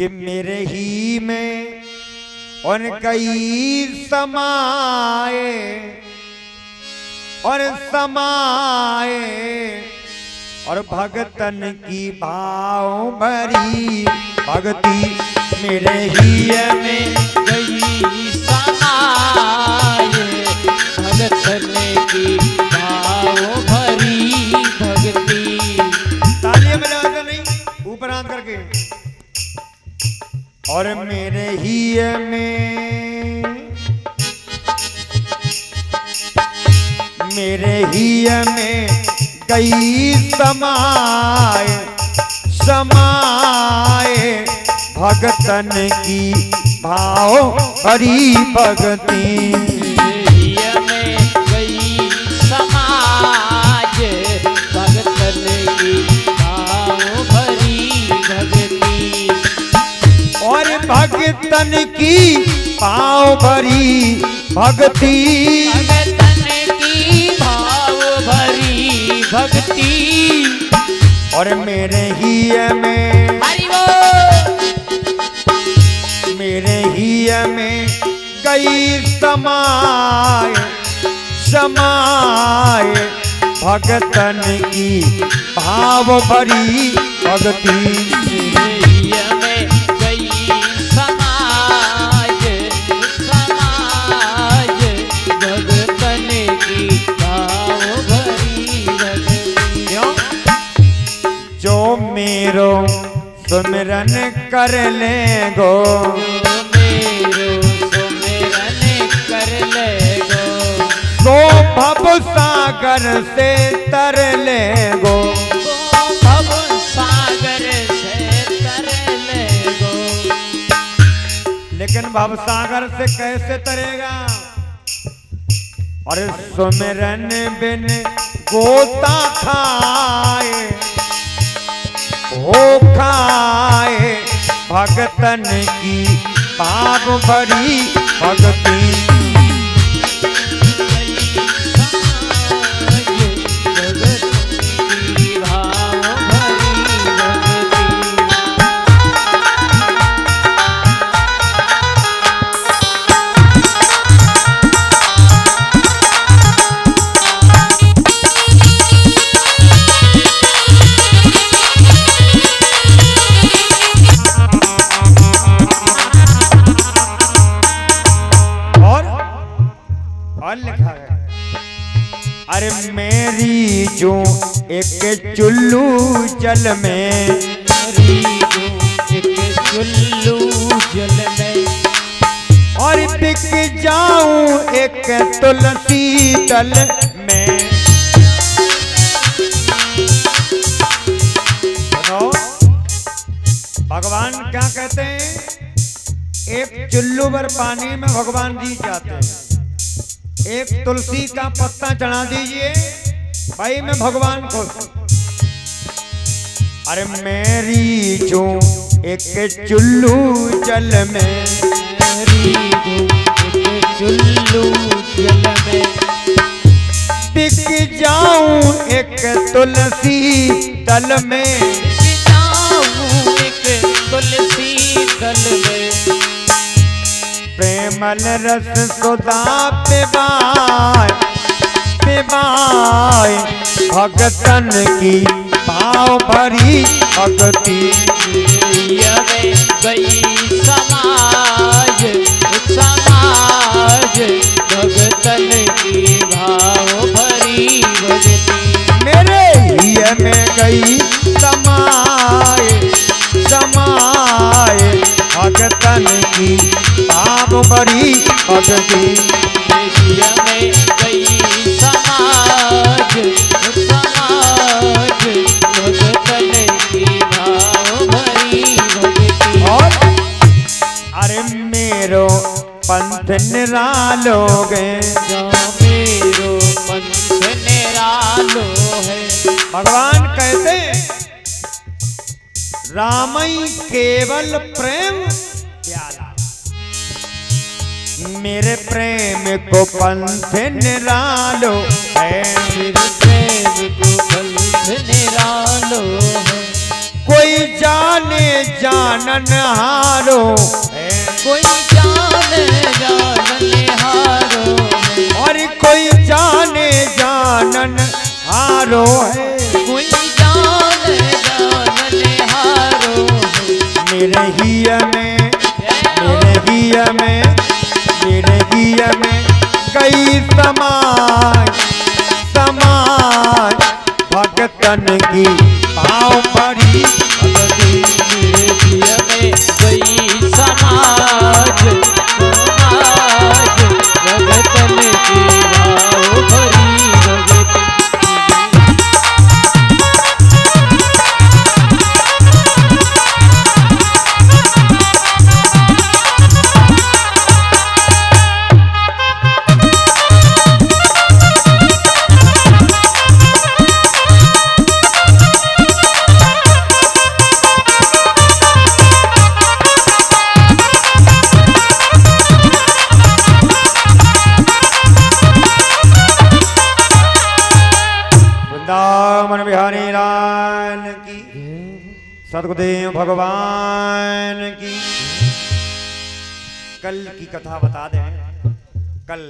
कि मेरे ही में उन कई समाए और समाए और भगतन की भाव भरी भक्ति मेरे ही में गई समाए भगतन की भाव भरी भक्ति। तालियां बजाते नहीं ऊपर हाथ करके। और मेरे ही में गई समाए समाए भगतन की भाव भरी भक्ति में गई समाज भगतन की भाव भरी भक्ति। और भगतन की भाव भरी भक्ति भगतन की भाव भरी भक्ति। और मेरे ही में गई समाए समाए भगतन की भाव भरी भक्ति में गई समाज समाज भगतन की भाव भरी भक्ति। जो मेरो सुमिरन कर ले गो तो भव सागर से तर ले गो भव सागर से तर ले गो। लेकिन भव सागर से कैसे तरेगा। और सुमिरन बिन गोता खाए हो खाए भगतन की भाव भरी भक्ति लिखा है। अरे मेरी जो एक चुल्लू जल में एक चुल्लू जल में और बिक जाऊं एक तुलसी दल में। सुनो भगवान क्या कहते हैं। एक चुल्लू भर पानी में भगवान जी जाते हैं। एक तुलसी का पत्ता चढ़ा दीजिए भाई मैं भगवान को। अरे मेरी जो एक चुल्लू जल में एक चुल्लू जल में बिक जाऊं एक तुलसी दल में एक तुलसी दल में। प्रेमल रस सुधा पिबाए पिबाए भगतन की भाव भरी भक्ति में गई समाज समाज भगतन की भाव भरी भक्ति। मेरे ही में गई समाए समाए भगतन की भाव भरी भक्ति में गई समाज समाज भगतन की भाव भरी भक्ति। और अरे मेरो पंथ निरालो गए मेरो पंथ निरालो है। भगवान कहते रामई केवल प्रेम प्यारा मेरे प्रेम को पंथ निरालो है। मेरे प्रेम को पंथ निरालो है। कोई जान जाने जानन हारो है, कोई जाने हारो है, और कोई जाने जानन हारो है। कोई जाने हारो है। मेरे हिया में, मेरे हिया में, मेरे हिया में कई समाज समाज भगतन की पाँव पड़ी भगती। मेरे दिया में गई समाज समाज भगतन की भाव भरी भगती। वृंदावन बिहारी लाल की, सद्गुरुदेव भगवान की। कल की कथा बता दें, कल